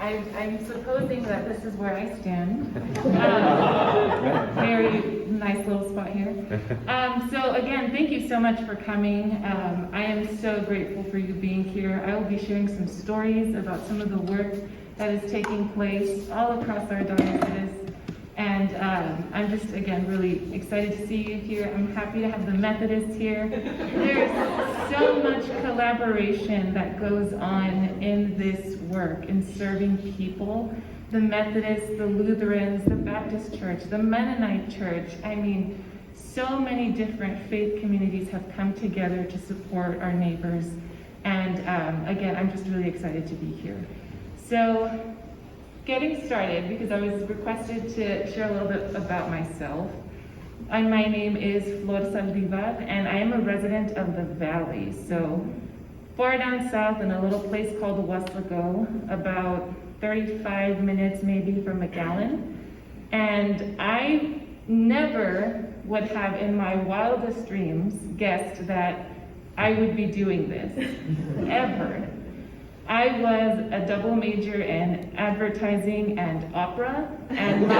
I'm supposing that this is where I stand. Very nice little spot here. So again, thank you so much for coming. I am so grateful for you being here. I will be sharing some stories about some of the work that is taking place all across our diocese. And I'm just, again, really excited to see you here. I'm happy to have the Methodists here. There's so much collaboration that goes on in this work, in serving people. The Methodists, the Lutherans, the Baptist Church, the Mennonite Church. I mean, so many different faith communities have come together to support our neighbors. And again, I'm just really excited to be here. So, getting started, because I was requested to share a little bit about myself. My name is Flor Saldivar, and I am a resident of the Valley. So far down south in a little place called Weslaco, about 35 minutes maybe from McAllen. And I never would have in my wildest dreams guessed that I would be doing this, ever. I was a double major in advertising and opera, and exactly.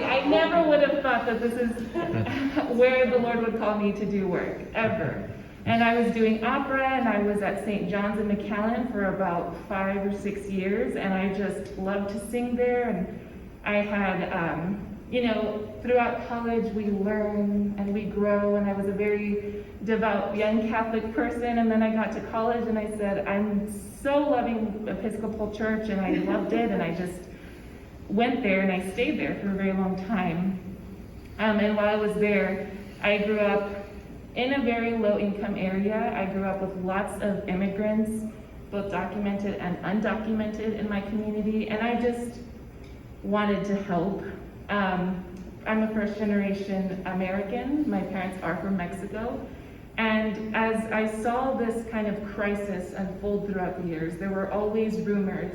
I never would have thought that this is where the Lord would call me to do work, ever. And I was doing opera, and I was at St. John's in McAllen for about 5 or 6 years, and I just loved to sing there. And I had, throughout college we learn and we grow, and I was a very devout young Catholic person, and then I got to college and I said, I'm so loving Episcopal Church, and I loved it, and I just went there and I stayed there for a very long time. And while I was there, I grew up in a very low income area. I grew up with lots of immigrants, both documented and undocumented in my community, and I just wanted to help. I'm a first generation American. My parents are from Mexico. And as I saw this kind of crisis unfold throughout the years, there were always rumors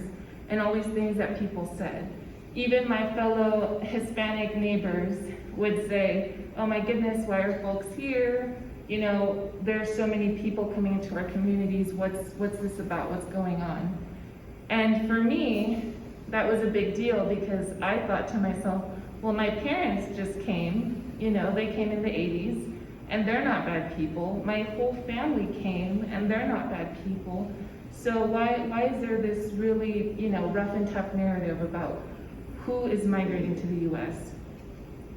and always things that people said. Even my fellow Hispanic neighbors would say, oh my goodness, why are folks here? You know, there's so many people coming into our communities. What's this about? What's going on? And for me, that was a big deal, because I thought to myself, well, my parents just came, they came in the 80s, and they're not bad people. My whole family came, and they're not bad people. So why is there this really, rough and tough narrative about who is migrating to the U.S.?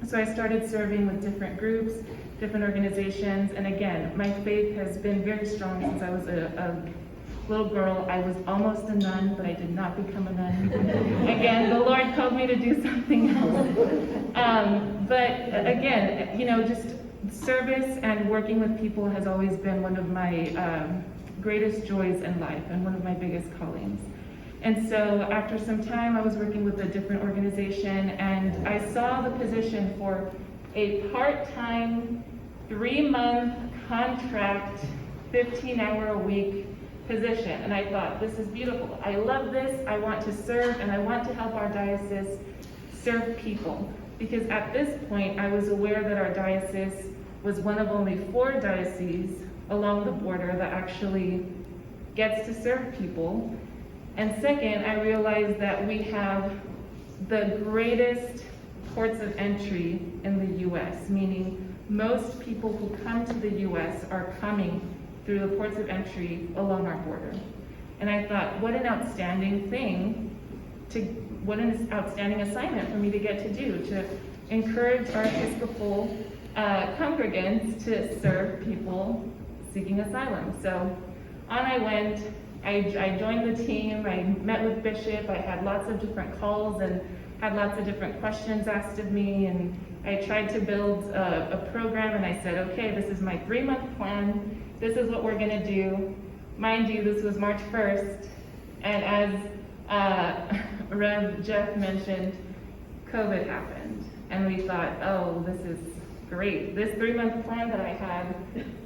So I started serving with different groups, different organizations, and again, my faith has been very strong since I was a little girl. I was almost a nun, but I did not become a nun. Again, the Lord called me to do something else. But again, just service and working with people has always been one of my greatest joys in life and one of my biggest callings. And so after some time, I was working with a different organization, and I saw the position for a part-time, 3-month contract, 15-hour-a-week position. And I thought, this is beautiful. I love this. I want to serve, and I want to help our diocese serve people. Because at this point, I was aware that our diocese was one of only 4 dioceses along the border that actually gets to serve people. And second, I realized that we have the greatest ports of entry in the U.S., meaning most people who come to the U.S. are coming through the ports of entry along our border. And I thought, what an outstanding what an outstanding assignment for me to get to do, to encourage our Episcopal congregants to serve people seeking asylum. So on I went. I joined the team. I met with Bishop. I had lots of different calls and had lots of different questions asked of me, and I tried to build a program, and I said, okay, this is my 3-month plan. This is what we're going to do. Mind you, this was March 1st, and as Rev Jeff mentioned, COVID happened, and we thought, oh, this is great. This 3-month plan that I had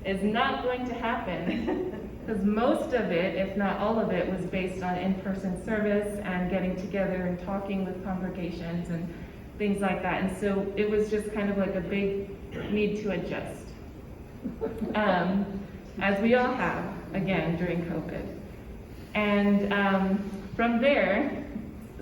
is not going to happen, because most of it, if not all of it, was based on in-person service and getting together and talking with congregations and things like that. And so it was just kind of like a big need to adjust, as we all have, again, during COVID. And From there,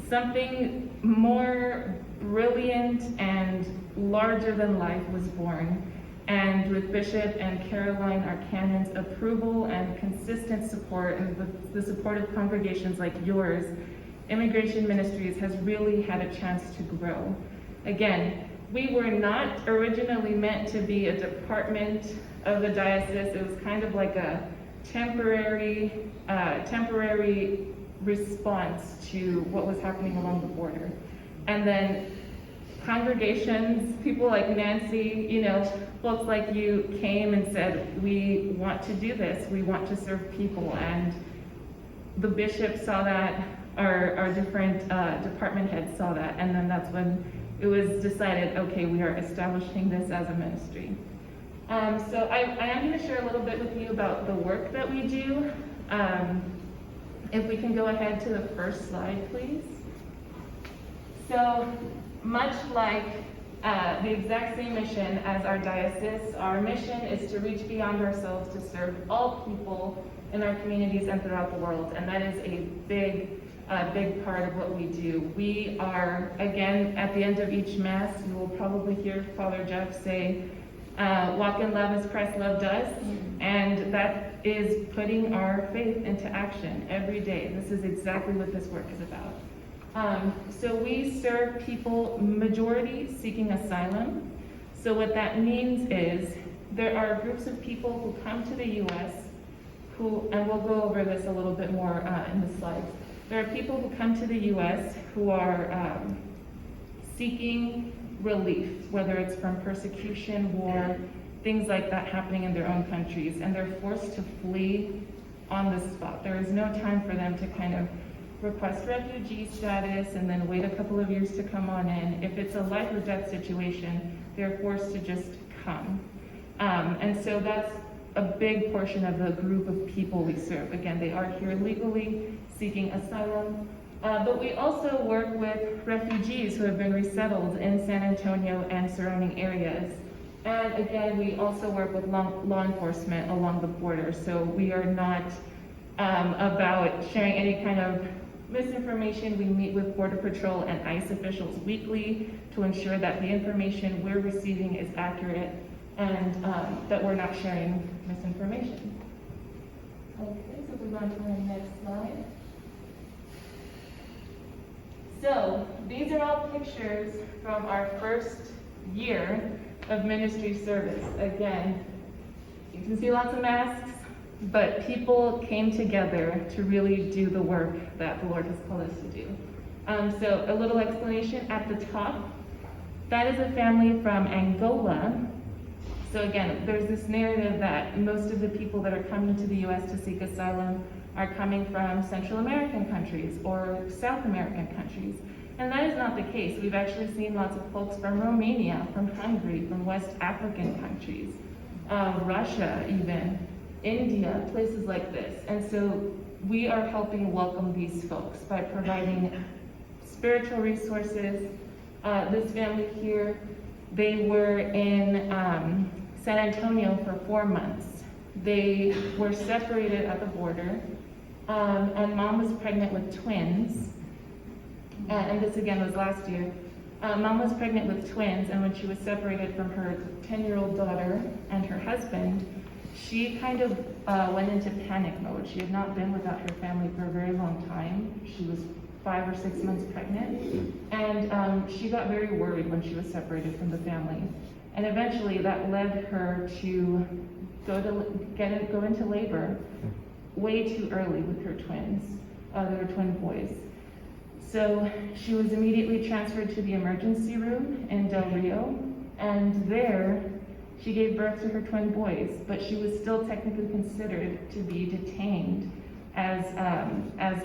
something more brilliant and larger than life was born. And with Bishop and Caroline, our canon's approval and consistent support, and the support of congregations like yours, Immigration Ministries has really had a chance to grow. Again, we were not originally meant to be a department of the diocese. It was kind of like a temporary response to what was happening along the border. And then congregations, people like Nancy, folks like you came and said, we want to do this, we want to serve people. And the bishop saw that, our different department heads saw that, and then that's when it was decided, okay, we are establishing this as a ministry. So I am going to share a little bit with you about the work that we do. If we can go ahead to the first slide, please. So much like the exact same mission as our diocese, our mission is to reach beyond ourselves to serve all people in our communities and throughout the world, and that is a big part of what we do. We are, again, at the end of each Mass, you will probably hear Father Jeff say, walk in love as Christ loved us, and that is putting our faith into action every day. This is exactly what this work is about. So we serve people, majority seeking asylum. So what that means is there are groups of people who come to the U.S. and we'll go over this a little bit more in the slides. There are people who come to the U.S. who are seeking relief, whether it's from persecution, war, things like that happening in their own countries, and they're forced to flee on the spot. There is no time for them to kind of request refugee status and then wait a couple of years to come on in. If it's a life or death situation, they're forced to just come. And so that's a big portion of the group of people we serve. Again, they are here legally seeking asylum, but we also work with refugees who have been resettled in San Antonio and surrounding areas. And again, we also work with law enforcement along the border, so we are not about sharing any kind of misinformation. We meet with Border Patrol and ICE officials weekly to ensure that the information we're receiving is accurate and that we're not sharing misinformation. Okay, so we're on to the next slide. So these are all pictures from our first year of ministry service. Again, you can see lots of masks, but people came together to really do the work that the Lord has called us to do. So a little explanation at the top. That is a family from Angola. So again, there's this narrative that most of the people that are coming to the U.S. to seek asylum are coming from Central American countries or South American countries. And that is not the case. We've actually seen lots of folks from Romania, from Hungary, from West African countries, Russia even, India, places like this. And so we are helping welcome these folks by providing spiritual resources. This family here, they were in San Antonio for 4 months. They were separated at the border, and mom was pregnant with twins. And this again was last year. Mom was pregnant with twins, and when she was separated from her 10-year-old daughter and her husband, she kind of went into panic mode. She had not been without her family for a very long time. She was 5 or 6 months pregnant, and she got very worried when she was separated from the family. And eventually that led her to go into labor way too early with her twins. They were twin boys. So she was immediately transferred to the emergency room in Del Rio, and there she gave birth to her twin boys, but she was still technically considered to be detained as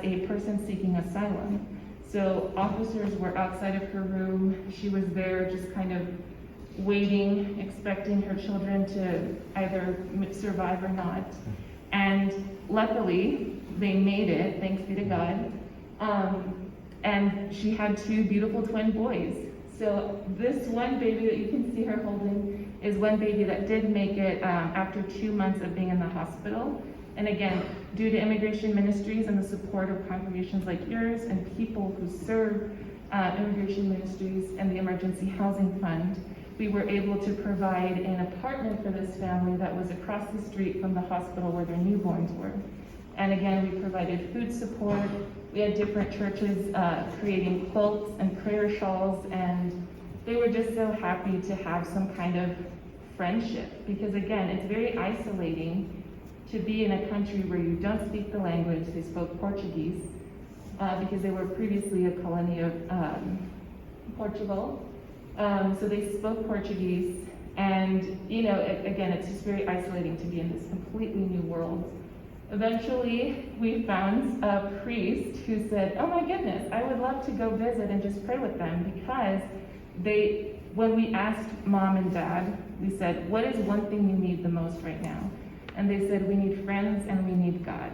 a person seeking asylum. So officers were outside of her room. She was there just kind of waiting, expecting her children to either survive or not. And luckily, they made it, thanks be to God. And she had 2 beautiful twin boys. So this one baby that you can see her holding is one baby that did make it after 2 months of being in the hospital. And again, due to Immigration Ministries and the support of congregations like yours and people who serve Immigration Ministries and the Emergency Housing Fund, we were able to provide an apartment for this family that was across the street from the hospital where their newborns were. And again, we provided food support. We had different churches creating quilts and prayer shawls, and they were just so happy to have some kind of friendship, because again, it's very isolating to be in a country where you don't speak the language. They spoke Portuguese because they were previously a colony of Portugal. So they spoke Portuguese, and again, it's just very isolating to be in this completely new world. Eventually, we found a priest who said, "Oh my goodness, I would love to go visit and just pray with them," because when we asked Mom and Dad, we said, "What is one thing you need the most right now?" And they said, "We need friends and we need God."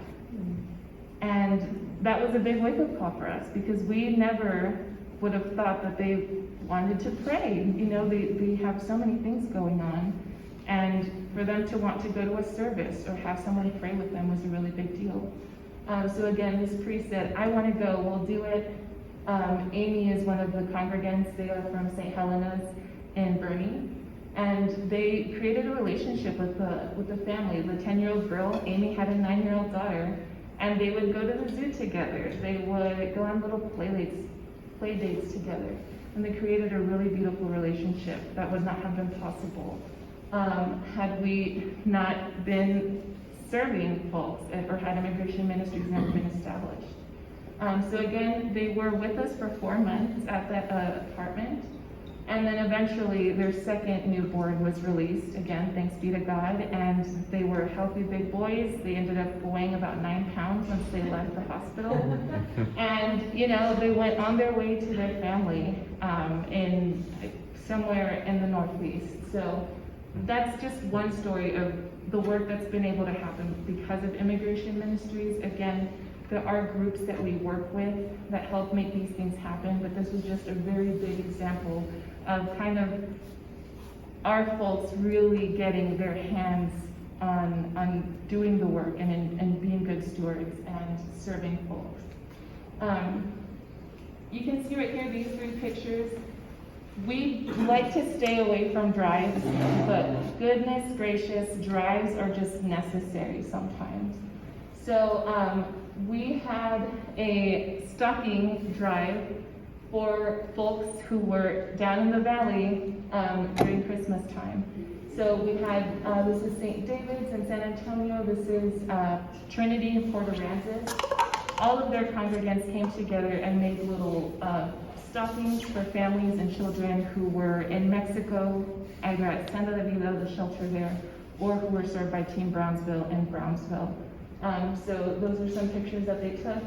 And that was a big wake-up call for us, because we never would have thought that they wanted to pray. They have so many things going on, and for them to want to go to a service or have someone pray with them was a really big deal. So again, this priest said, "I want to go, we'll do it." Amy is one of the congregants. They are from St. Helena's in Burnie, and they created a relationship with the family. The 10-year-old girl, Amy, had a 9-year-old daughter, and they would go to the zoo together. They would go on little play dates together, and they created a really beautiful relationship that would not have been possible had we not been serving folks or had Immigration Ministries never been established. So again, they were with us for 4 months at that apartment, and then eventually their second newborn was released, again, thanks be to God, and they were healthy big boys. They ended up weighing about 9 pounds once they left the hospital. And, they went on their way to their family in somewhere in the Northeast. So that's just one story of the work that's been able to happen because of Immigration Ministries. Again, there are groups that we work with that help make these things happen, but this was just a very big example of kind of our folks really getting their hands on doing the work and being good stewards and serving folks. You can see right here these 3 pictures. We like to stay away from drives, but goodness gracious, drives are just necessary sometimes. So we had a stocking drive for folks who were down in the valley during Christmas time. So we had, this is St. David's in San Antonio, this is Trinity in Port Aransas. All of their congregants came together and made little stockings for families and children who were in Mexico, either at Santa de Vida, the shelter there, or who were served by Team Brownsville in Brownsville. So those are some pictures that they took.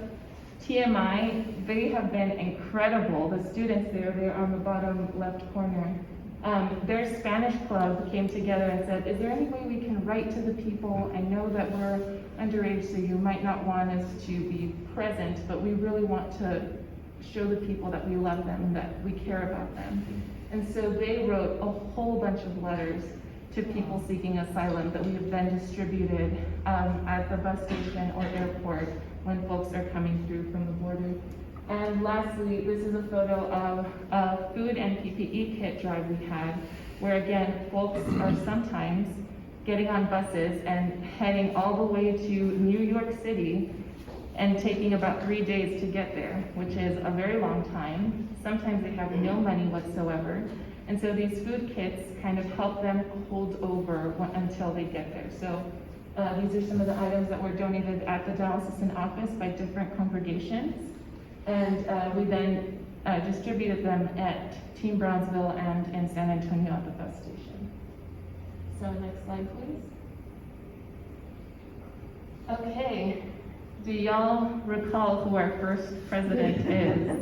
TMI, they have been incredible. The students there, they're on the bottom left corner. Their Spanish club came together and said, "Is there any way we can write to the people? I know that we're underage, so you might not want us to be present, but we really want to show the people that we love them and that we care about them." And so they wrote a whole bunch of letters to people seeking asylum that we have then distributed at the bus station or airport when folks are coming through from the border. And lastly, this is a photo of a food and PPE kit drive we had, where again, folks are sometimes getting on buses and heading all the way to New York City and taking about 3 days to get there, which is a very long time. Sometimes they have no money whatsoever. And so these food kits kind of help them hold over until they get there. So these are some of the items that were donated at the diocesan office by different congregations. And we then distributed them at Team Brownsville and in San Antonio at the bus station. So next slide, please. Okay, do y'all recall who our first president is?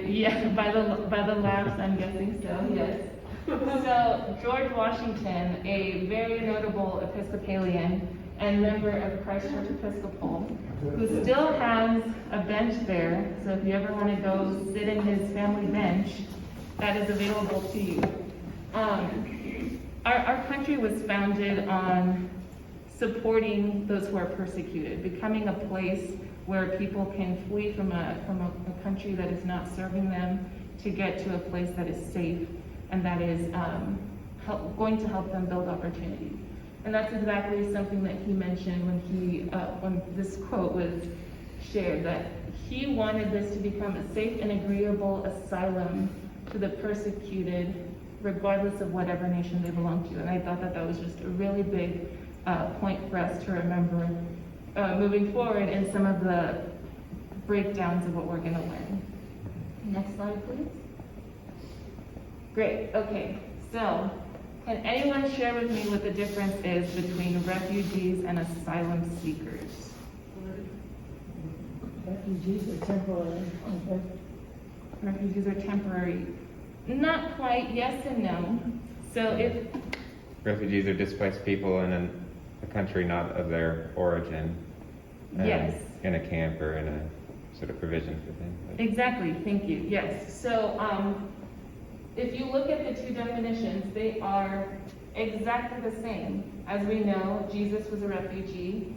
Yeah, by the laughs, I'm guessing so, yes. So George Washington, a very notable Episcopalian and member of Christ Church Episcopal, who still has a bench there, so if you ever want to go sit in his family bench, that is available to you. Our country was founded on supporting those who are persecuted, becoming a place where people can flee from a country that is not serving them to get to a place that is safe and that is going to help them build opportunities. And that's exactly something that he mentioned when this quote was shared, that he wanted this to become a safe and agreeable asylum to the persecuted, regardless of whatever nation they belong to. And I thought that that was just a really big point for us to remember moving forward in some of the breakdowns of what we're going to learn. Next slide, please. Great, okay, so can anyone share with me what the difference is between refugees and asylum seekers? Refugees are temporary. Refugees are temporary. Not quite, yes and no. So if Refugees are displaced people in a country not of their origin. Yes. In a camp or in a sort of provision for things. Exactly, thank you, yes. So if you look at the two definitions, they are exactly the same. As we know, Jesus was a refugee,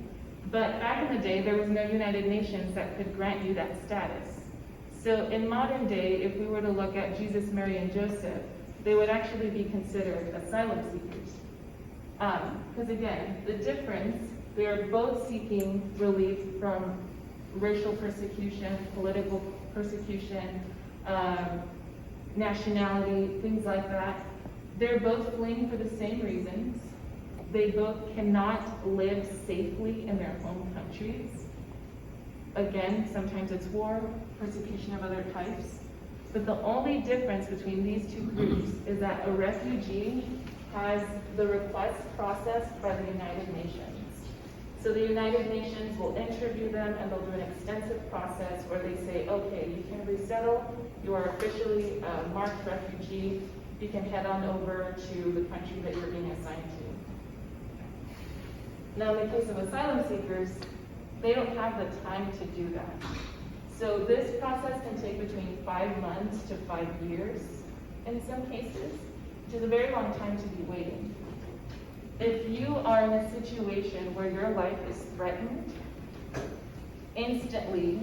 but back in the day, there was no United Nations that could grant you that status. So in modern day, if we were to look at Jesus, Mary, and Joseph, they would actually be considered asylum seekers. Because again, the difference, they are both seeking relief from racial persecution, political persecution, nationality, things like that. They're both fleeing for the same reasons. They both cannot live safely in their home countries. Again, sometimes it's war, persecution of other types. But the only difference between these two groups is that a refugee has the request processed by the United Nations. So the United Nations will interview them and they'll do an extensive process where they say, okay, you can resettle, you are officially a marked refugee, you can head on over to the country that you're being assigned to. Now in the case of asylum seekers, they don't have the time to do that. So this process can take between 5 months to 5 years in some cases, which is a very long time to be waiting. If you are in a situation where your life is threatened instantly,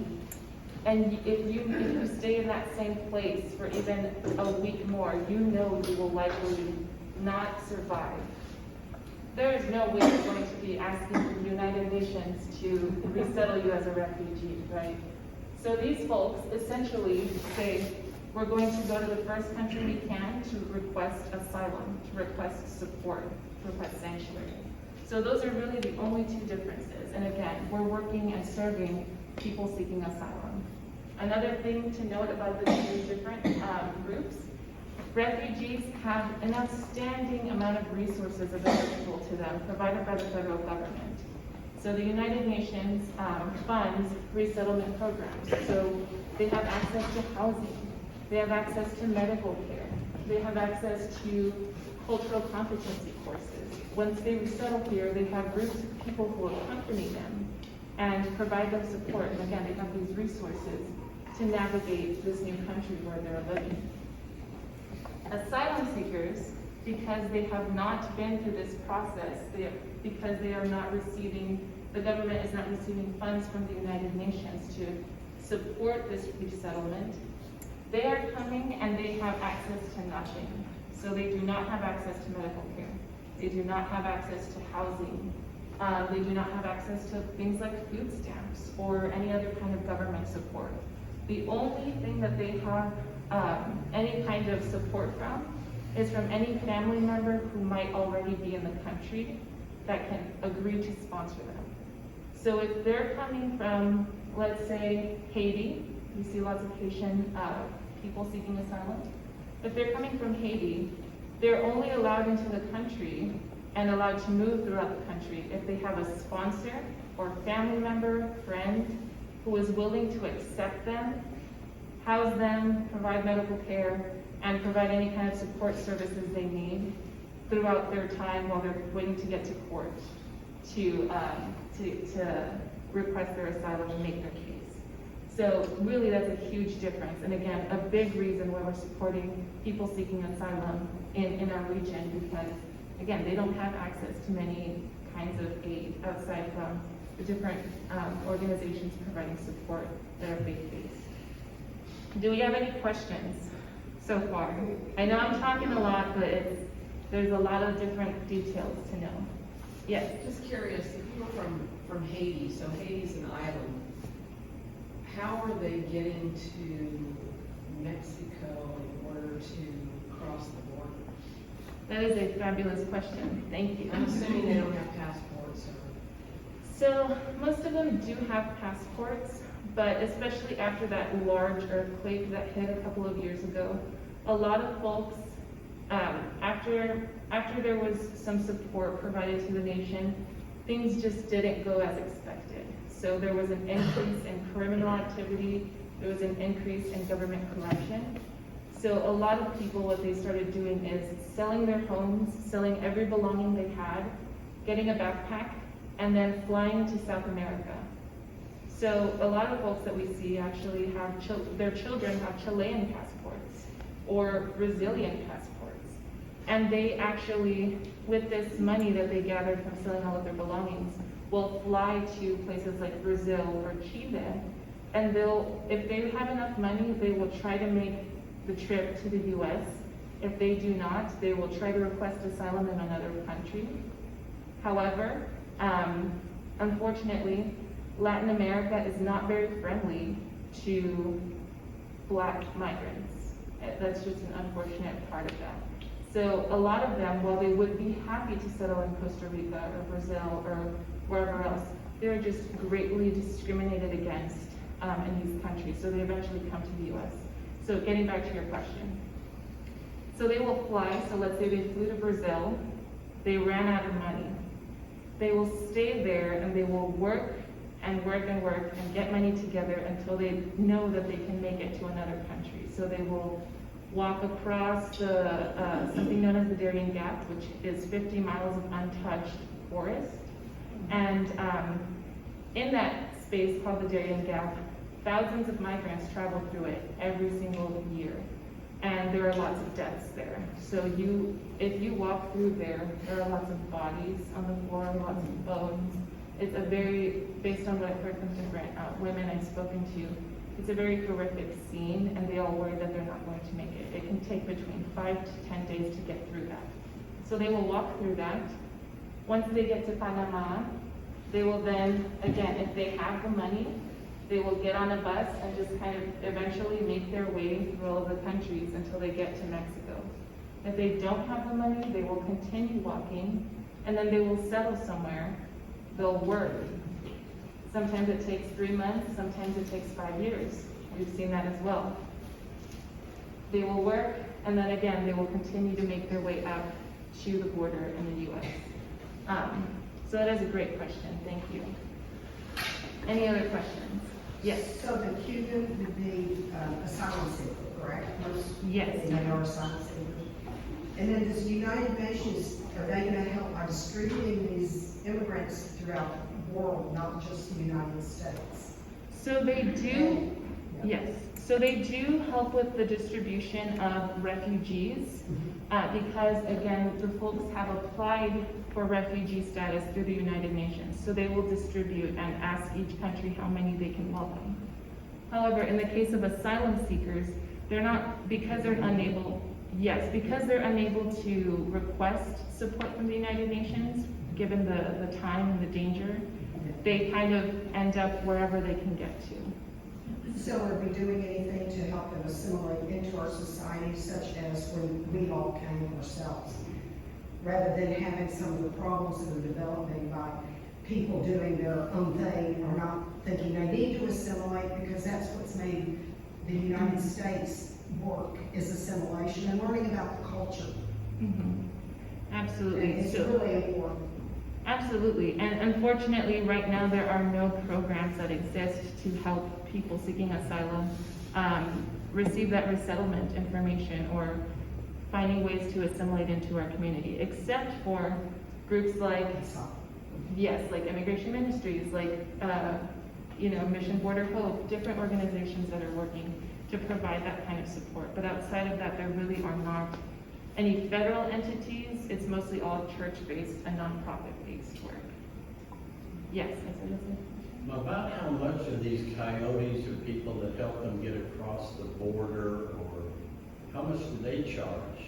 and if you stay in that same place for even a week more, you know you will likely not survive. There is no way you're going to be asking the United Nations to resettle you as a refugee, right? So these folks essentially say, we're going to go to the first country we can to request asylum, to request support, to request sanctuary. So those are really the only two differences. And again, we're working and serving people seeking asylum. Another thing to note about the two different groups, refugees have an outstanding amount of resources available to them provided by the federal government. So the United Nations funds resettlement programs. So they have access to housing, they have access to medical care, they have access to cultural competency courses. Once they resettle here, they have groups of people who accompany them and provide them support. And again, they have these resources to navigate this new country where they're living. Asylum seekers, because they have not been through this process, because they are not receiving, the government is not receiving funds from the United Nations to support this resettlement, they are coming and they have access to nothing. So they do not have access to medical care. They do not have access to housing. They do not have access to things like food stamps or any other kind of government support. The only thing that they have any kind of support from is from any family member who might already be in the country that can agree to sponsor them. So if they're coming from, let's say, Haiti, you see lots of Haitian people seeking asylum. If they're coming from Haiti, they're only allowed into the country and allowed to move throughout the country if they have a sponsor or family member, friend, who is willing to accept them, house them, provide medical care, and provide any kind of support services they need throughout their time while they're waiting to get to court to request their asylum and make their case. So really that's a huge difference. And again, a big reason why we're supporting people seeking asylum in our region, because again, they don't have access to many kinds of aid outside from the different organizations providing support that are faith-based. Do we have any questions so far? I know I'm talking a lot, but there's a lot of different details to know. Yes? Just curious, the people from Haiti, so Haiti's an island, how are they getting to Mexico in order to cross the border? That is a fabulous question. Thank you. I'm assuming they don't have passports or... So most of them do have passports, but especially after that large earthquake that hit a couple of years ago, a lot of folks, after there was some support provided to the nation, things just didn't go as expected. So there was an increase in criminal activity, there was an increase in government corruption. So a lot of people, what they started doing is selling their homes, selling every belonging they had, getting a backpack, and then flying to South America. So a lot of folks that we see actually have, their children have Chilean passports or Brazilian passports. And they actually, with this money that they gathered from selling all of their belongings, will fly to places like Brazil or Chile. And if they have enough money, they will try to make the trip to the US. If they do not, they will try to request asylum in another country. However, unfortunately, Latin America is not very friendly to Black migrants. That's just an unfortunate part of that. So a lot of them, while they would be happy to settle in Costa Rica or Brazil or wherever else, they're just greatly discriminated against in these countries. So they eventually come to the US. So getting back to your question. So they will fly, so let's say they flew to Brazil, they ran out of money. They will stay there and they will work and work and work and get money together until they know that they can make it to another country. So they will walk across something known as the Darien Gap, which is 50 miles of untouched forest. And in that space called the Darien Gap, thousands of migrants travel through it every single year. And there are lots of deaths there. So if you walk through there are lots of bodies on the floor, lots of bones. It's based on what I've heard from different women I've spoken to, it's a very horrific scene, and they all worry that they're not going to make it. It can take between 5 to 10 days to get through that. So they will walk through that. Once they get to Panama, they will then, again, if they have the money, they will get on a bus and just kind of eventually make their way through all of the countries until they get to Mexico. If they don't have the money, they will continue walking, and then they will settle somewhere. They'll work. Sometimes it takes 3 months, sometimes it takes 5 years. We've seen that as well. They will work, and then again, they will continue to make their way up to the border in the US. So that is a great question, thank you. Any other questions? Yes. So the Cuban would be asylum seeker, correct? Yes. They are asylum seekers. And then does the United Nations, are they going to help by distributing these immigrants throughout the world, not just the United States? So they do, yes. So they do help with the distribution of refugees because, again, the folks have applied for refugee status through the United Nations. So they will distribute and ask each country how many they can welcome. However, in the case of asylum seekers, they're not, because they're unable to request support from the United Nations, given the time and the danger, they kind of end up wherever they can get to. So are we doing anything to help them assimilate into our society, such as when we all came ourselves? Rather than having some of the problems that are developing by people doing their own thing or not thinking they need to assimilate, because that's what's made the United States work, is assimilation and learning about the culture. Mm-hmm. Absolutely. And it's So, really important. absolutely. And unfortunately, right now, there are no programs that exist to help people seeking asylum receive that resettlement information or finding ways to assimilate into our community, except for groups like, yes, like Immigration Ministries, like, Mission Border Hope, different organizations that are working to provide that kind of support. But outside of that, there really are not any federal entities. It's mostly all church-based and nonprofit-based work. Yes, I said yes. About how much of these coyotes are people that help them get across the border, or how much do they charge?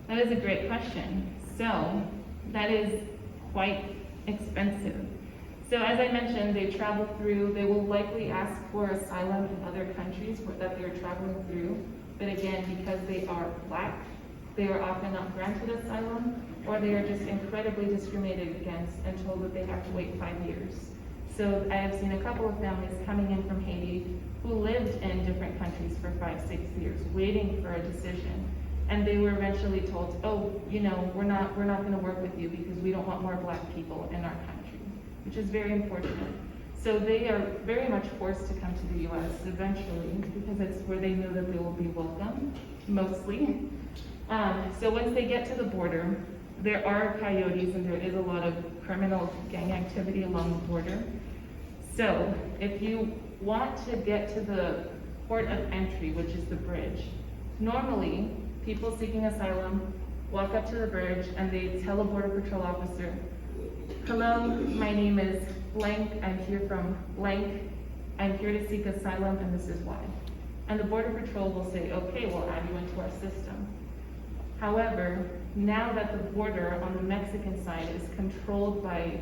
That is a great question. So, that is quite expensive. So as I mentioned, they travel through, they will likely ask for asylum in other countries that they're traveling through. But again, because they are Black, they are often not granted asylum, or they are just incredibly discriminated against and told that they have to wait 5 years. So I have seen a couple of families coming in from Haiti who lived in different countries for 5-6 years, waiting for a decision. And they were eventually told, oh, you know, we're not gonna work with you because we don't want more Black people in our country, which is very unfortunate. So they are very much forced to come to the US eventually because it's where they know that they will be welcome, mostly. So once they get to the border, there are coyotes and there is a lot of criminal gang activity along the border. So if you want to get to the port of entry, which is the bridge, normally people seeking asylum walk up to the bridge and they tell a border patrol officer, hello, my name is blank, I'm here from blank, I'm here to seek asylum and this is why. And the border patrol will say, okay, we'll add you into our system. However, now that the border on the Mexican side is controlled by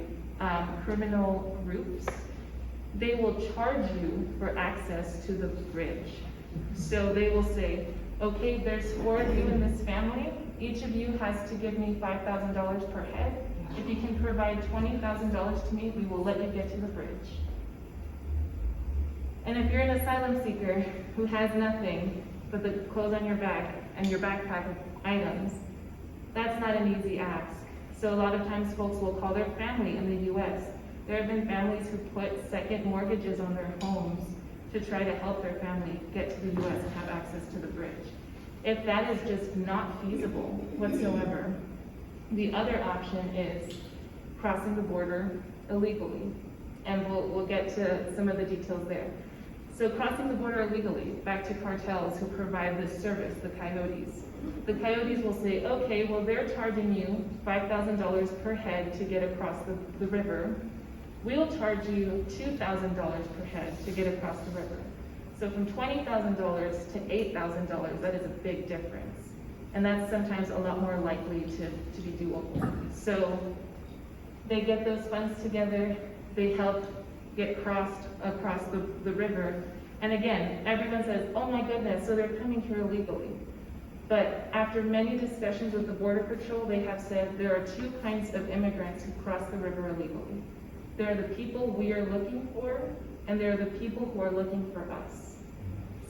criminal groups, they will charge you for access to the bridge. So they will say, okay, there's 4 of you in this family. Each of you has to give me $5,000 per head. If you can provide $20,000 to me, we will let you get to the bridge. And if you're an asylum seeker who has nothing but the clothes on your back and your backpack of items, that's not an easy ask. So a lot of times folks will call their family in the US. There have been families who put second mortgages on their homes to try to help their family get to the US and have access to the bridge. If that is just not feasible whatsoever, the other option is crossing the border illegally. And we'll get to some of the details there. So crossing the border illegally, back to cartels who provide this service, the coyotes. The coyotes will say, okay, well, they're charging you $5,000 per head to get across the river. We'll charge you $2,000 per head to get across the river. So from $20,000 to $8,000, that is a big difference. And that's sometimes a lot more likely to be doable. So they get those funds together, they help get crossed across the river. And again, everyone says, oh my goodness, so they're coming here illegally. But after many discussions with the Border Patrol, they have said there are 2 kinds of immigrants who cross the river illegally. There are the people we are looking for, and there are the people who are looking for us.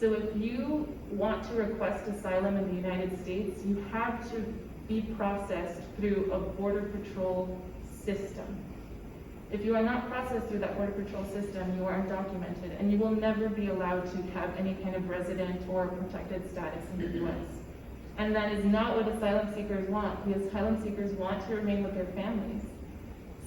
So if you want to request asylum in the United States, you have to be processed through a Border Patrol system. If you are not processed through that Border Patrol system, you are undocumented, and you will never be allowed to have any kind of resident or protected status in the US. And that is not what asylum seekers want. The asylum seekers want to remain with their families.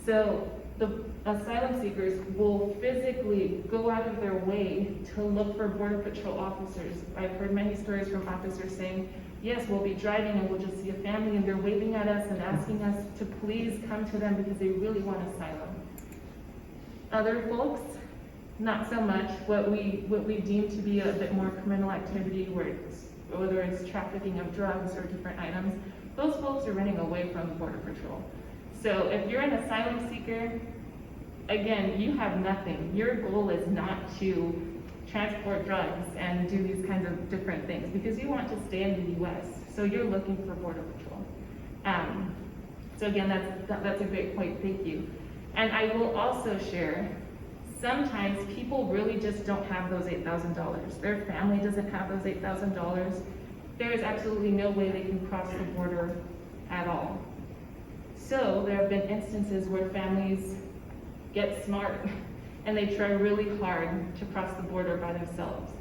So the asylum seekers will physically go out of their way to look for Border Patrol officers. I've heard many stories from officers saying, yes, we'll be driving and we'll just see a family and they're waving at us and asking us to please come to them because they really want asylum. Other folks, not so much. What we deem to be a bit more criminal activity, whether it's trafficking of drugs or different items, those folks are running away from the Border Patrol. So if you're an asylum seeker, again, you have nothing. Your goal is not to transport drugs and do these kinds of different things because you want to stay in the US. So you're looking for Border Patrol. So again, that's a great point, thank you. And I will also share, sometimes people really just don't have those $8,000. Their family doesn't have those $8,000. There is absolutely no way they can cross the border at all. So there have been instances where families get smart and they try really hard to cross the border by themselves.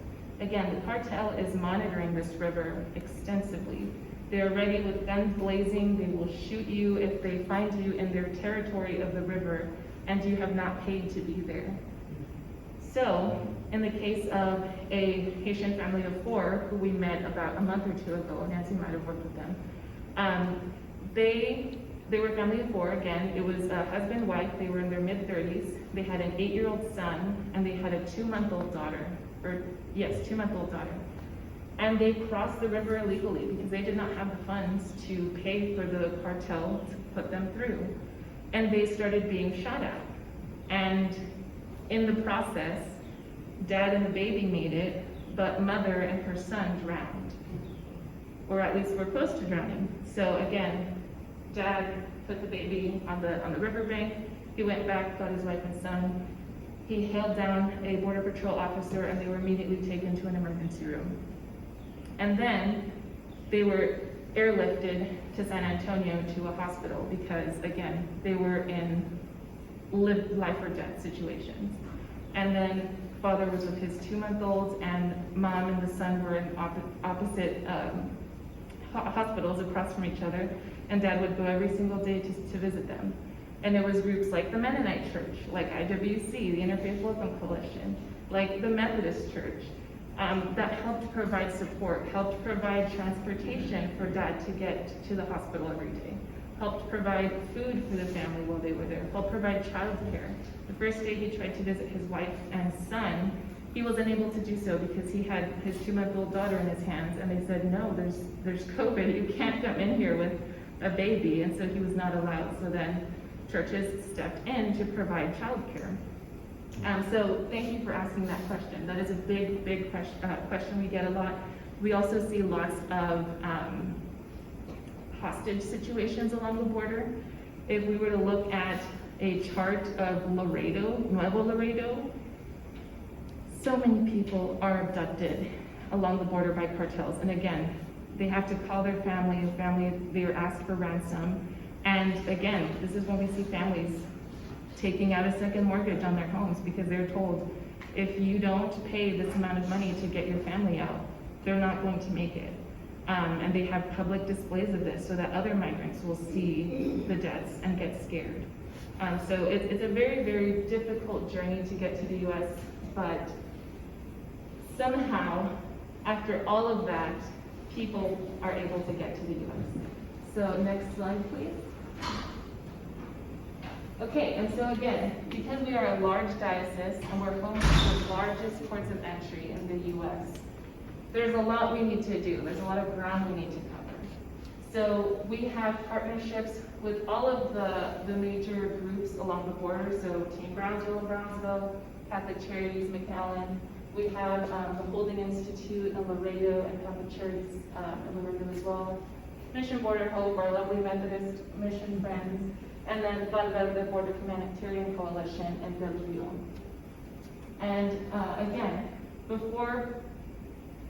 Again, the cartel is monitoring this river extensively. They're ready with guns blazing. They will shoot you if they find you in their territory of the river and you have not paid to be there. So, in the case of a Haitian family of 4 who we met about a month or 2 ago, Nancy might have worked with them, they They were a family of four, again. It was a husband, wife, they were in their mid-30s. They had an 8-year-old son, and they had a 2-month-old daughter, 2-month-old daughter. And they crossed the river illegally because they did not have the funds to pay for the cartel to put them through. And they started being shot at. And in the process, dad and the baby made it, but mother and her son drowned. Or at least were close to drowning. So again, dad put the baby on the riverbank. He went back, got his wife and son. He hailed down a Border Patrol officer, and they were immediately taken to an emergency room. And then they were airlifted to San Antonio to a hospital because, again, they were in life or death situations. And then father was with his 2-month-olds, and mom and the son were in opposite hospitals across from each other, and dad would go every single day to visit them. And it was groups like the Mennonite Church, like IWC, the Interfaith Welcome Coalition, like the Methodist Church, that helped provide support, helped provide transportation for dad to get to the hospital every day, helped provide food for the family while they were there, helped provide childcare. The first day he tried to visit his wife and son, he was unable to do so because he had his 2-month-old daughter in his hands, and they said, no, there's COVID, you can't come in here with a baby, and so he was not allowed. So then churches stepped in to provide childcare. So thank you for asking that question. That is a big question we get a lot. We also see lots of hostage situations along the border. If we were to look at a chart of Nuevo Laredo, so many people are abducted along the border by cartels. And again, they have to call their family, they are asked for ransom. And again, this is when we see families taking out a second mortgage on their homes because they're told, if you don't pay this amount of money to get your family out, they're not going to make it. And they have public displays of this so that other migrants will see the deaths and get scared. So it's a very difficult journey to get to the U.S., but somehow, after all of that, people are able to get to the U.S. So next slide, please. Okay, and so again, because we are a large diocese and we're home to the largest ports of entry in the U.S., there's a lot we need to do. There's a lot of ground we need to cover. So we have partnerships with all of the major groups along the border. So Team Brownsville in Brownsville, Catholic Charities, McAllen. We have the Holding Institute in Laredo and Catholic Charities in Laredo as well. Mission Border Hope, our lovely Methodist mission friends, and then Fund the Border Humanitarian Coalition and Belgium. And again,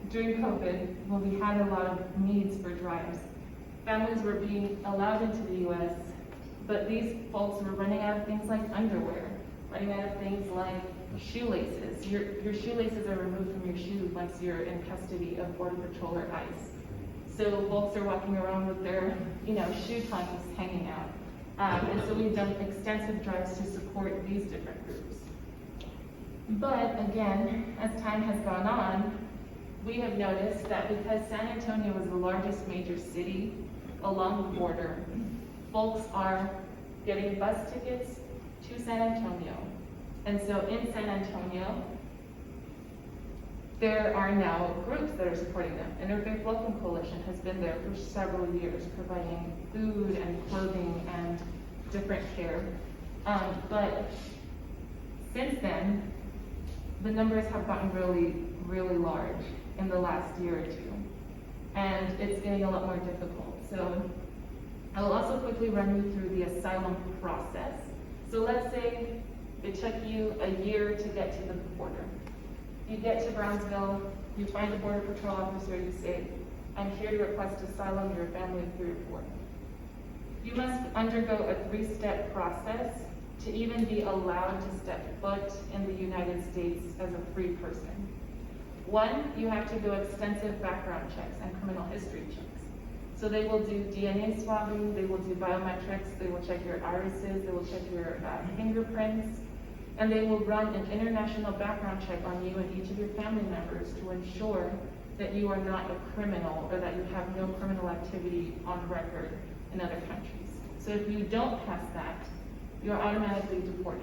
during COVID, when we had a lot of needs for drives, families were being allowed into the U.S., but these folks were running out of things like underwear, running out of things like shoelaces. Your shoelaces are removed from your shoe once you're in custody of Border Patrol or ICE. So folks are walking around with their, shoe tongues hanging out. And so we've done extensive drives to support these different groups. But again, as time has gone on, we have noticed that because San Antonio is the largest major city along the border, folks are getting bus tickets to San Antonio. And so in San Antonio, there are now groups that are supporting them. Interfaith Welcome Coalition has been there for several years, providing food and clothing and different care. But since then, the numbers have gotten really large in the last year or two. And it's getting a lot more difficult. So I will also quickly run you through the asylum process. So let's say it took you a year to get to the border. You get to Brownsville, you find a Border Patrol officer, you say, I'm here to request asylum, you're a family of 3 or 4. You must undergo a 3-step process to even be allowed to step foot in the United States as a free person. 1, you have to do extensive background checks and criminal history checks. So they will do DNA swabbing, they will do biometrics, they will check your irises, they will check your fingerprints, and they will run an international background check on you and each of your family members to ensure that you are not a criminal or that you have no criminal activity on record in other countries. So if you don't pass that, you're automatically deported.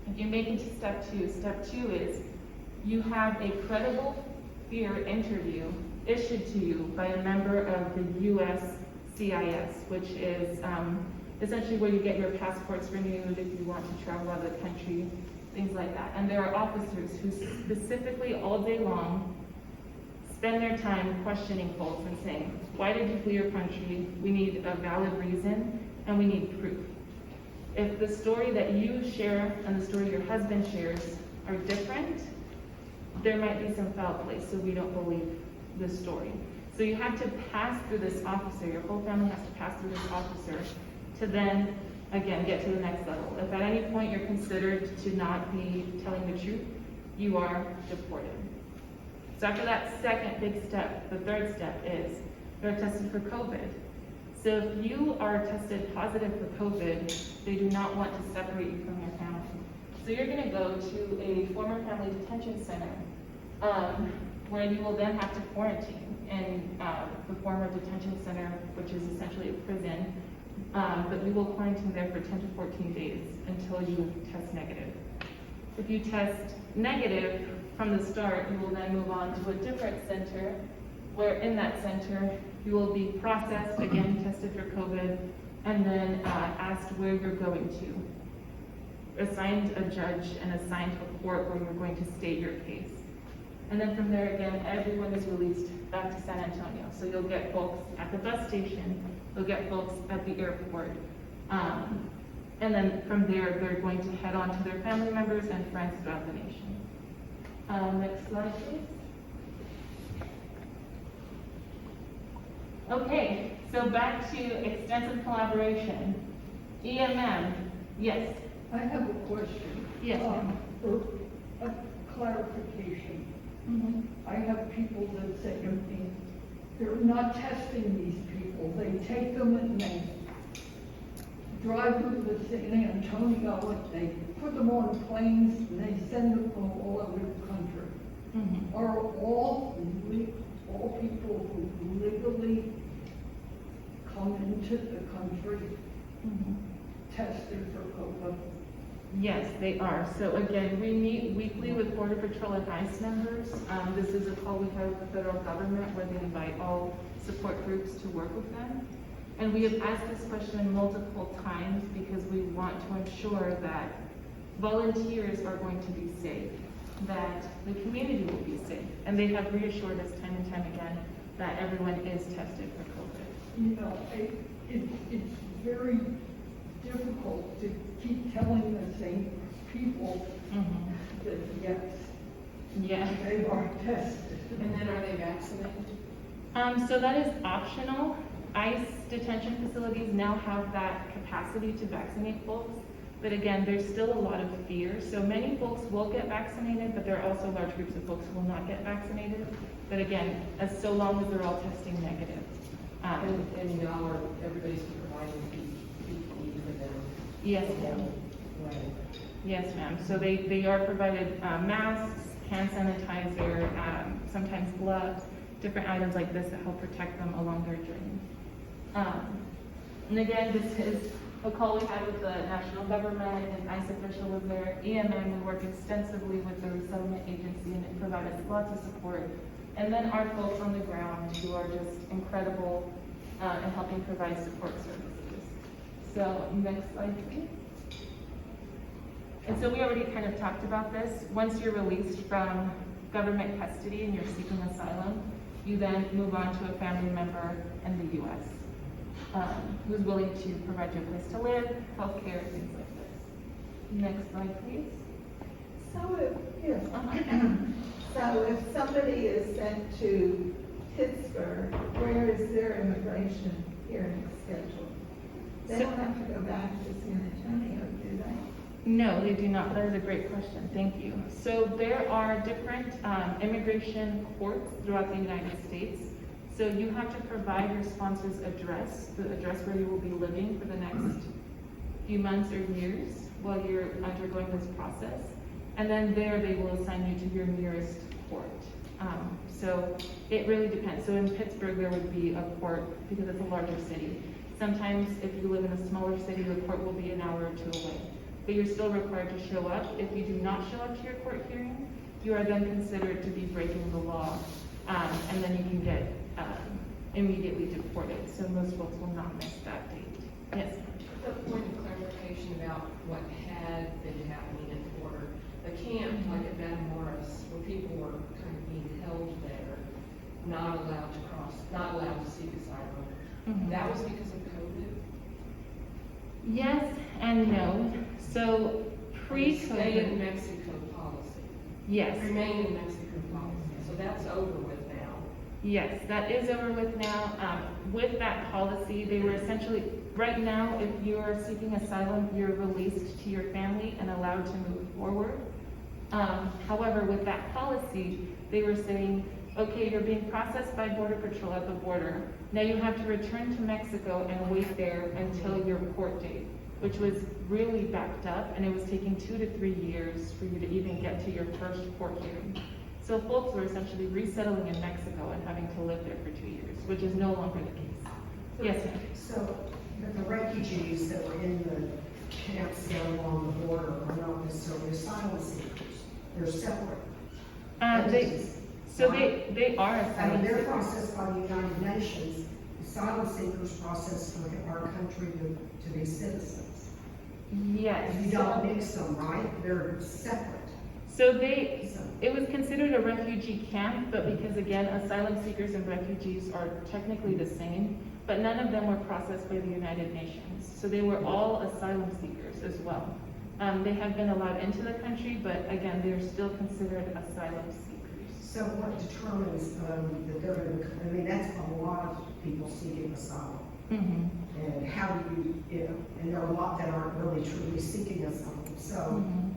If you make it to step two is you have a credible fear interview issued to you by a member of the U.S. CIS, which is essentially where you get your passports renewed if you want to travel out of the country, things like that. And there are officers who specifically all day long spend their time questioning folks and saying, why did you flee your country? We need a valid reason and we need proof. If the story that you share and the story your husband shares are different, there might be some foul play, so we don't believe the story. So you have to pass through this officer, your whole family has to pass through this officer to then, again, get to the next level. If at any point you're considered to not be telling the truth, you are deported. So after that second big step, the third step is you're tested for COVID. So if you are tested positive for COVID, they do not want to separate you from your family. So you're gonna go to a former family detention center, where you will then have to quarantine in the former detention center, which is essentially a prison. But you will quarantine there for 10 to 14 days until you test negative. If you test negative from the start, you will then move on to a different center, where in that center, you will be processed, again, tested for COVID, and then asked where you're going to. Assigned a judge and assigned a court where you're going to state your case. And then from there, again, everyone is released back to San Antonio. So you'll get folks at the bus station, you'll get folks at the airport. And then from there, they're going to head on to their family members and friends throughout the nation. Next slide, please. Okay, so back to extensive collaboration. EMM, yes. I have a question. Yes, ma'am. For a clarification. Mhm. I have people that say to me, they're not testing these people. They take them and they drive them to San Antonio and they put them on planes and they send them all over the country. Mhm. Are all people who legally come into the country Mhm. tested for COVID? Yes, they are. So again, we meet weekly with Border Patrol and ICE members. This is a call we have with the federal government where they invite all support groups to work with them. And we have asked this question multiple times because we want to ensure that volunteers are going to be safe, that the community will be safe. And they have reassured us time and time again that everyone is tested for COVID. You know, it's very difficult to keep telling the same people Mm-hmm. that yes, Yeah. they are tested. And then are they vaccinated? So that is optional. ICE detention facilities now have that capacity to vaccinate folks. But again, there's still a lot of fear. So many folks will get vaccinated, but there are also large groups of folks who will not get vaccinated. But again, as so long as they're all testing negative. And y'all are, everybody's providing PPE for them? Yes, ma'am. Yes, ma'am. So they are provided masks, hand sanitizer, sometimes gloves, different items like this that help protect them along their journey. And again, this is a call we had with the national government, and ICE official was there. EMM, we work extensively with the resettlement agency, and it provided lots of support. And then our folks on the ground who are just incredible in helping provide support services. So next slide, please. And so we already kind of talked about this. Once you're released from government custody and you're seeking asylum, you then move on to a family member in the U.S. Who's willing to provide you a place to live, healthcare, things like this. Next slide, please. So if somebody is sent to Pittsburgh, where is their immigration hearing scheduled? They don't have to go back to San Antonio, do they? No, they do not. That is a great question. Thank you. So there are different immigration courts throughout the United States. So you have to provide your sponsor's address, the address where you will be living for the next few months or years while you're undergoing this process. And then there they will assign you to your nearest court. So it really depends. So in Pittsburgh there would be a court because it's a larger city. Sometimes if you live in a smaller city, the court will be an hour or two away. But you're still required to show up. If you do not show up to your court hearing, you are then considered to be breaking the law, and then you can get immediately deported. So most folks will not miss that date. Yes? A point of clarification about what had been happening at the border. The camp, like at Matamoros, where people were kind of being held there, not allowed to cross, not allowed to seek asylum. Mhm. That was because of COVID? Yes and no. So Stay in pre-COVID, Mexico policy. yes. Remain in Mexico policy. So that's over with now. Yes, that is over with now. With that policy, they were essentially, right now, if you are seeking asylum, you're released to your family and allowed to move forward. However, with that policy, they were saying, okay, you're being processed by Border Patrol at the border. Now you have to return to Mexico and wait there until your court date, which was really backed up, and it was taking 2 to 3 years for you to even get to your first court hearing. So folks were essentially resettling in Mexico and having to live there for 2 years, which is no longer the case. Yes, ma'am. So, but the refugees that were in the camps down along the border are not necessarily asylum seekers. They're separate entities. They are I asylum mean, they're seekers. processed by the United Nations. Asylum seekers processed for our country to be citizens. Yes. You don't mix them, right? They're separate. So it was considered a refugee camp, but because again, asylum seekers and refugees are technically the same, but none of them were processed by the United Nations. So they were all asylum seekers as well. They have been allowed into the country, but again, they're still considered asylum seekers. So what determines that they're going to, I mean, that's a lot of people seeking asylum. Mhm. And how do you know, and there are a lot that aren't really truly seeking asylum. So, Mhm.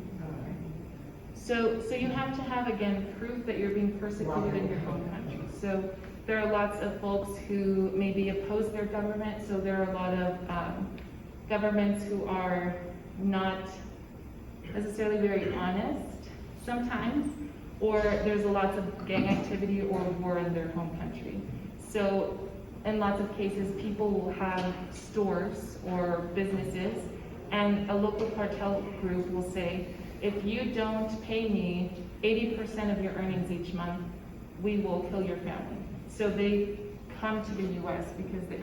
So you have to have, again, proof that you're being persecuted in your home country. So there are lots of folks who maybe oppose their government, so there are a lot of governments who are not necessarily very honest sometimes, or there's lots of gang activity or war in their home country. So in lots of cases, people will have stores or businesses, and a local cartel group will say, if you don't pay me 80% of your earnings each month, we will kill your family. So they come to the U.S. because they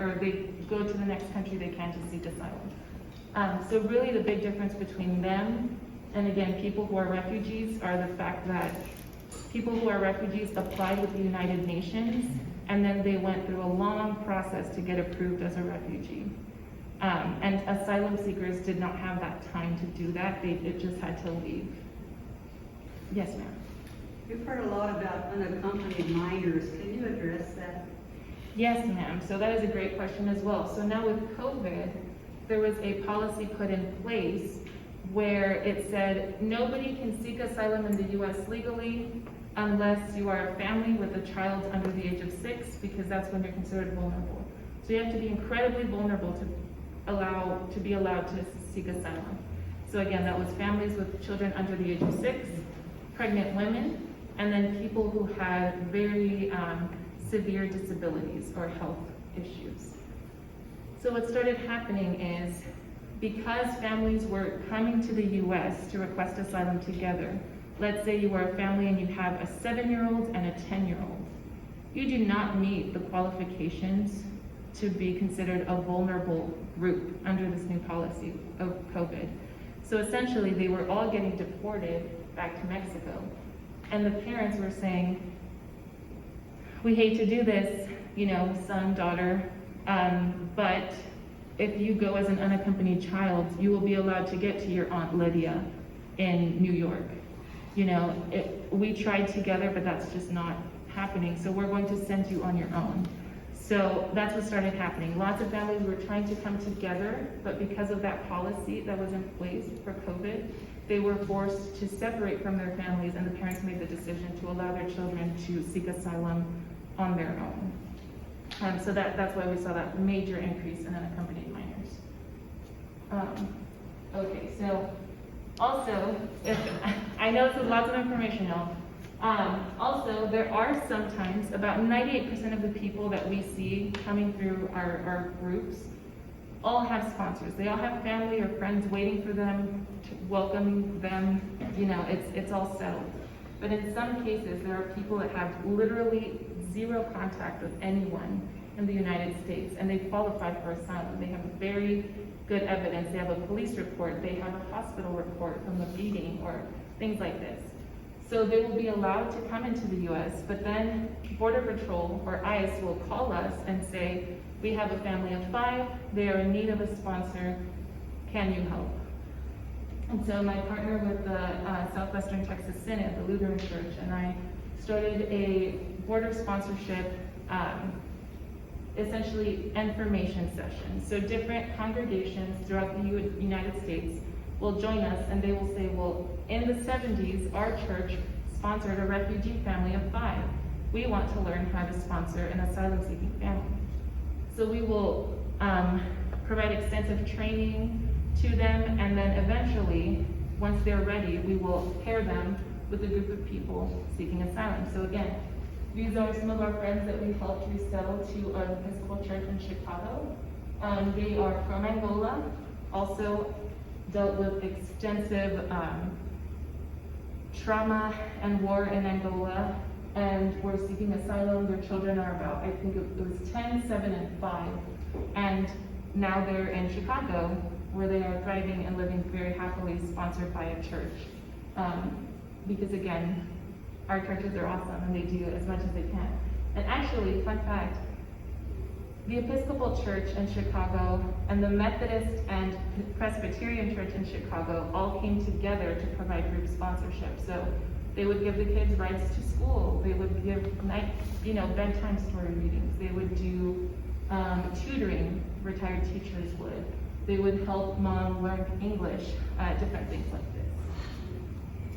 go to the next country they can to seek asylum. So really the big difference between them and again, people who are refugees are the fact that people who are refugees applied with the United Nations and then they went through a long process to get approved as a refugee. And asylum seekers did not have that time to do that. It just had to leave. Yes, ma'am. We've heard a lot about unaccompanied minors. Can you address that? Yes, ma'am. So that is a great question as well. So now with COVID, there was a policy put in place where it said nobody can seek asylum in the U.S. legally unless you are a family with a child under the age of 6, because that's when you're considered vulnerable. So you have to be incredibly vulnerable to be allowed to seek asylum. So again, that was families with children under the age of 6, pregnant women, and then people who had very severe disabilities or health issues. So what started happening is, because families were coming to the U.S. to request asylum together, let's say you are a family and you have a 7-year-old and a 10-year-old, you do not meet the qualifications to be considered a vulnerable group under this new policy of COVID. So essentially, they were all getting deported back to Mexico. And the parents were saying, we hate to do this, son, daughter, but if you go as an unaccompanied child, you will be allowed to get to your Aunt Lydia in New York. We tried together, but that's just not happening. So we're going to send you on your own. So that's what started happening. Lots of families were trying to come together, but because of that policy that was in place for COVID, they were forced to separate from their families, and the parents made the decision to allow their children to seek asylum on their own. So that's why we saw that major increase in unaccompanied minors. Okay, so also, I know this is lots of information, y'all. Also, there are sometimes about 98% of the people that we see coming through our groups all have sponsors. They all have family or friends waiting for them, to welcome them. You know, it's all settled. But in some cases, there are people that have literally zero contact with anyone in the United States, and they qualify for asylum. They have very good evidence. They have a police report. They have a hospital report from a beating or things like this. So they will be allowed to come into the U.S., but then Border Patrol or ICE will call us and say, we have a family of 5, they are in need of a sponsor, can you help? And so my partner with the Southwestern Texas Synod, the Lutheran Church, and I started a border sponsorship, essentially information session. So different congregations throughout the United States will join us and they will say, well, in the 70s, our church sponsored a refugee family of 5. We want to learn how to sponsor an asylum-seeking family. So we will provide extensive training to them, and then eventually, once they're ready, we will pair them with a group of people seeking asylum. So again, these are some of our friends that we helped resettle to an Episcopal church in Chicago. They are from Angola, also dealt with extensive trauma and war in Angola, and were seeking asylum. Their children are about, I think it was 10, 7, and 5. And now they're in Chicago, where they are thriving and living very happily, sponsored by a church. Because again, our churches are awesome and they do as much as they can. And actually, fun fact, the Episcopal Church in Chicago and the Methodist and Presbyterian Church in Chicago all came together to provide group sponsorship. So they would give the kids rides to school. They would give bedtime story readings. They would do tutoring, retired teachers would. They would help mom learn English, different things like this.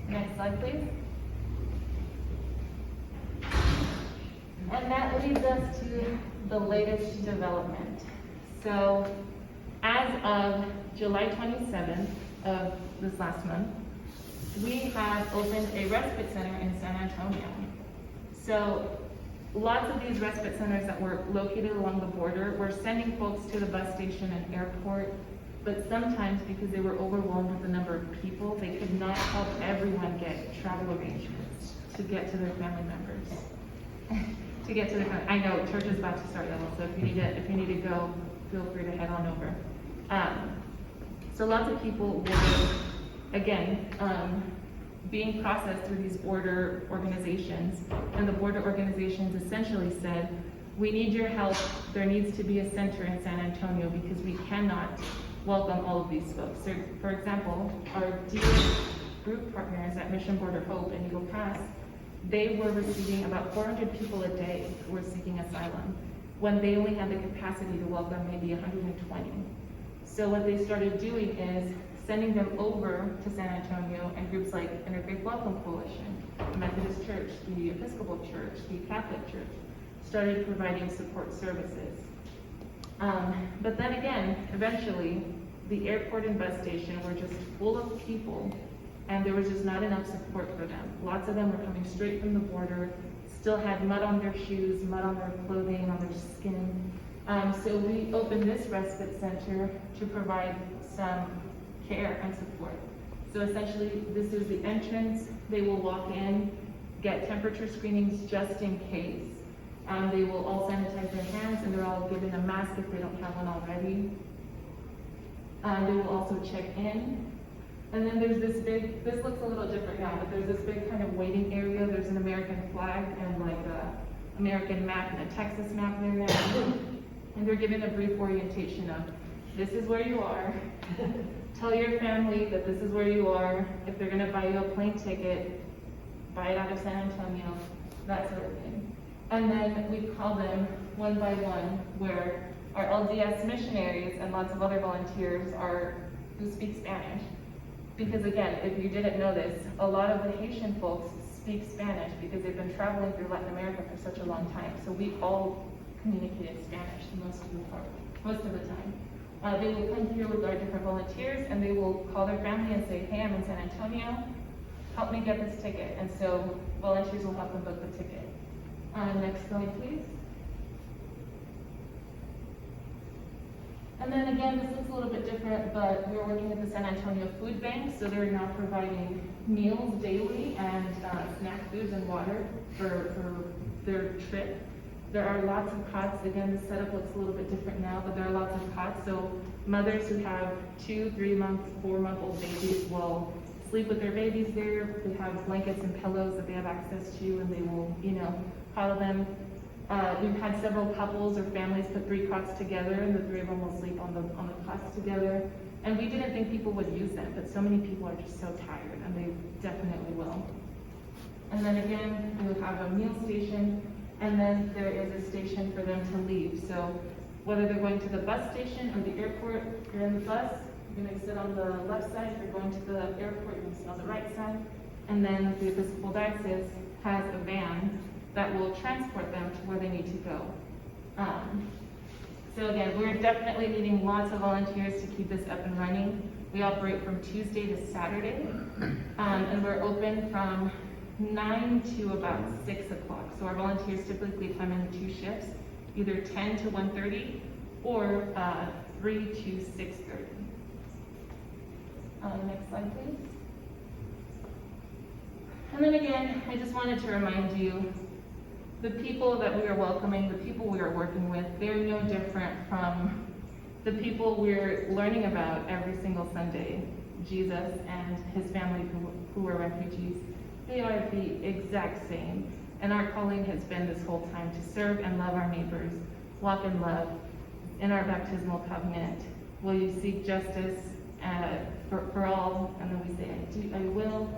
Next slide, please. And that leads us to the latest development. So, as of July 27th of this last month, we have opened a respite center in San Antonio. So, lots of these respite centers that were located along the border were sending folks to the bus station and airport, but sometimes because they were overwhelmed with the number of people, they could not help everyone get travel arrangements to get to their family members. To get to the family. I know church is about to start, y'all, so if you need to go, feel free to head on over. So lots of people were, again, being processed through these border organizations, and the border organizations essentially said, we need your help. There needs to be a center in San Antonio because we cannot welcome all of these folks. So, for example, our dear group partners at Mission Border Hope in Eagle Pass, they were receiving about 400 people a day who were seeking asylum, when they only had the capacity to welcome maybe 120. So what they started doing is sending them over to San Antonio, and groups like Interfaith Welcome Coalition, the Methodist Church, the Episcopal Church, the Catholic Church, started providing support services. But then again, eventually, the airport and bus station were just full of people, and there was just not enough support for them. Lots of them were coming straight from the border, still had mud on their shoes, mud on their clothing, on their skin. So we opened this respite center to provide some care and support. So essentially, this is the entrance. They will walk in, get temperature screenings just in case. They will all sanitize their hands, and they're all given a mask if they don't have one already. They will also check in. And then there's this big, this looks a little different now, but there's this big kind of waiting area. There's an American flag and like a American map and a Texas map there now. And they're given a brief orientation of, this is where you are. Tell your family that this is where you are. If they're gonna buy you a plane ticket, buy it out of San Antonio, that sort of thing. And then we call them one by one, where our LDS missionaries and lots of other volunteers are who speak Spanish. Because again, if you didn't know this, a lot of the Haitian folks speak Spanish because they've been traveling through Latin America for such a long time. So we all communicated Spanish most of the time. They will come here with our different volunteers, and they will call their family and say, hey, I'm in San Antonio, help me get this ticket. And so volunteers will help them book the ticket. Next slide, please. And then again, this looks a little bit different, but we're working with the San Antonio Food Bank, so they're now providing meals daily and snack foods and water for their trip. There are lots of cots. Again, the setup looks a little bit different now, but there are lots of cots. So mothers who have 2, 3-month, 4-month-old babies will sleep with their babies there. They have blankets and pillows that they have access to, and they will, cuddle them. We've had several couples or families put 3 cots together, and the 3 of them will sleep on the cots together. And we didn't think people would use them, but so many people are just so tired, and they definitely will. And then again, we'll have a meal station, and then there is a station for them to leave. So whether they're going to the bus station or the airport, you're in the bus, you're gonna sit on the left side. If you're going to the airport, you're gonna sit on the right side. And then the Episcopal Diocese has a van that will transport them to where they need to go. So again, we're definitely needing lots of volunteers to keep this up and running. We operate from Tuesday to Saturday, and we're open from 9 to about 6 o'clock. So our volunteers typically come in 2 shifts, either 10 to 1:30 or 3 to 6:30. Next slide, please. And then again, I just wanted to remind you, the people that we are welcoming, the people we are working with, they're no different from the people we're learning about every single Sunday, Jesus and his family who are refugees. They are the exact same. And our calling has been this whole time to serve and love our neighbors, walk in love. In our baptismal covenant, will you seek justice for all? And then we say, I will.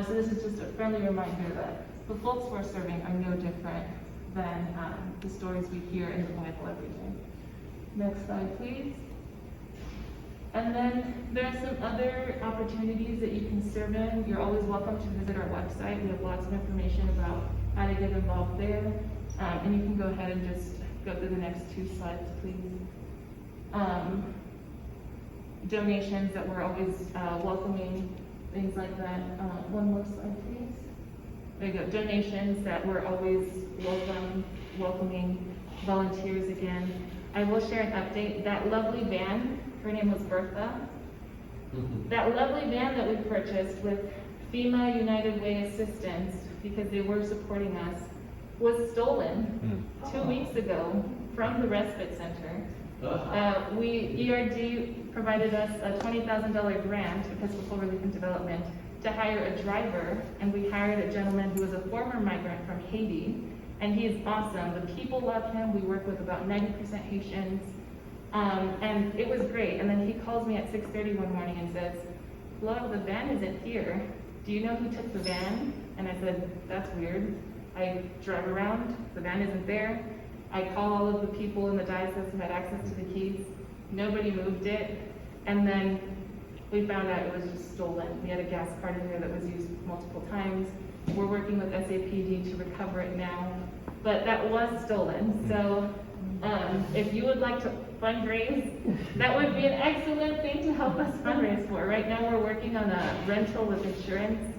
So this is just a friendly reminder that the folks we're serving are no different than the stories we hear in the Bible every day. Next slide, please. And then there are some other opportunities that you can serve in. You're always welcome to visit our website. We have lots of information about how to get involved there. And you can go ahead and just go through the next 2 slides, please. Donations that we're always welcoming, things like that. One more slide, please. There you go. Donations that we're always welcoming. Volunteers again. I will share an update. That lovely van, her name was Bertha. That lovely van that we purchased with FEMA United Way assistance, because they were supporting us, was stolen 2 weeks ago from the Respite Center. ERD provided us a $20,000 grant, Episcopal Relief and Development, to hire a driver, and we hired a gentleman who was a former migrant from Haiti, and he is awesome. The people love him. We work with about 90% Haitians, and it was great. And then he calls me at 6:30 one morning and says, "Flo, the van isn't here. Do you know who took the van?" And I said, "That's weird." I drive around, the van isn't there. I call all of the people in the diocese who had access to the keys. Nobody moved it. And then we found out it was just stolen. We had a gas card in there that was used multiple times. We're working with SAPD to recover it now. But that was stolen. So if you would like to fundraise, that would be an excellent thing to help us fundraise for. Right now we're working on a rental with insurance,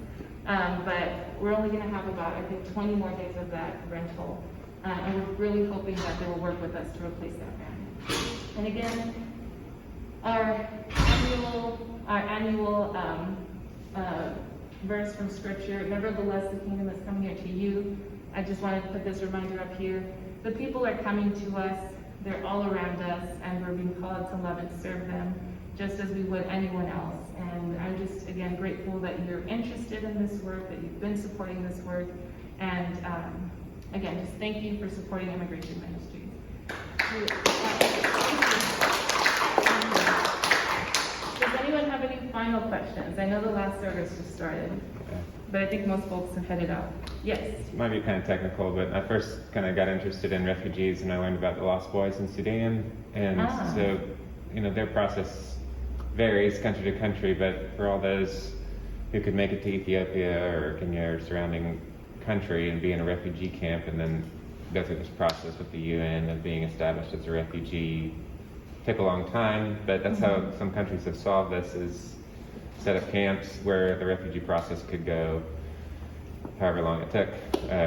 but we're only going to have about, I think, 20 more days of that rental. And we're really hoping that they will work with us to replace that van. And again, our annual verse from Scripture, nevertheless the kingdom is coming here to you. I just wanted to put this reminder up here. The people are coming to us, they're all around us, and we're being called to love and serve them, just as we would anyone else. And I'm just, again, grateful that you're interested in this work, that you've been supporting this work, and again, just thank you for supporting Immigration Ministries. Does anyone have any final questions? I know the last service just started, but I think most folks have headed out. Yes? Might be kind of technical, but I first kind of got interested in refugees and I learned about the Lost Boys in Sudan. And so, their process varies country to country, but for all those who could make it to Ethiopia or Kenya or surrounding country and be in a refugee camp and then go through this process with the UN of being established as a refugee took a long time, but that's how some countries have solved this, is set up camps where the refugee process could go however long it took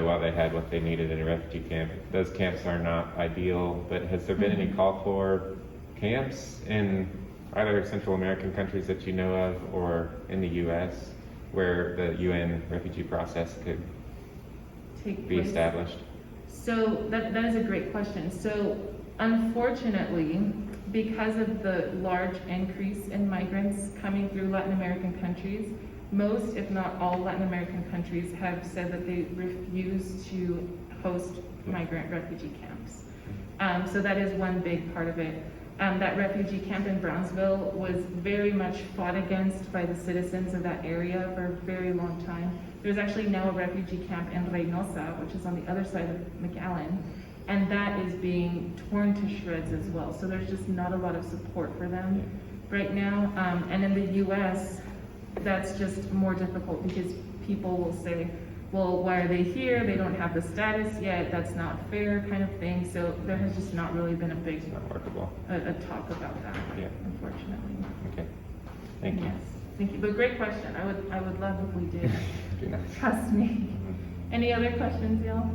while they had what they needed in a refugee camp. Those camps are not ideal, but has there been any call for camps in either Central American countries that you know of or in the U.S. where the UN refugee process could Take be place. established? So that is a great question. So unfortunately, because of the large increase in migrants coming through Latin American countries, most, if not all, Latin American countries have said that they refuse to host migrant refugee camps. So that is one big part of it. That refugee camp in Brownsville was very much fought against by the citizens of that area for a very long time. There's actually now a refugee camp in Reynosa, which is on the other side of McAllen, and that is being torn to shreds as well. So there's just not a lot of support for them right now. And in the US, that's just more difficult because people will say, well, why are they here? They don't have the status yet. That's not fair, kind of thing. So there has just not really been a big It's not workable. a talk about that, Yeah. unfortunately. Okay. Thank you. Yes, thank you. But great question. I would love if we did. Be nice. Trust me. Mhm. Any other questions, y'all?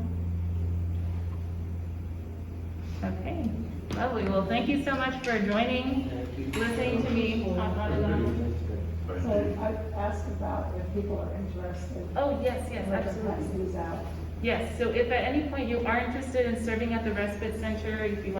Okay, lovely. Well, thank you so much for joining, listening to me talk on and on. So I asked about if people are interested. Oh, yes, yes, Let them absolutely. pass these out. Yes, so if at any point you are interested in serving at the Respite Center, if you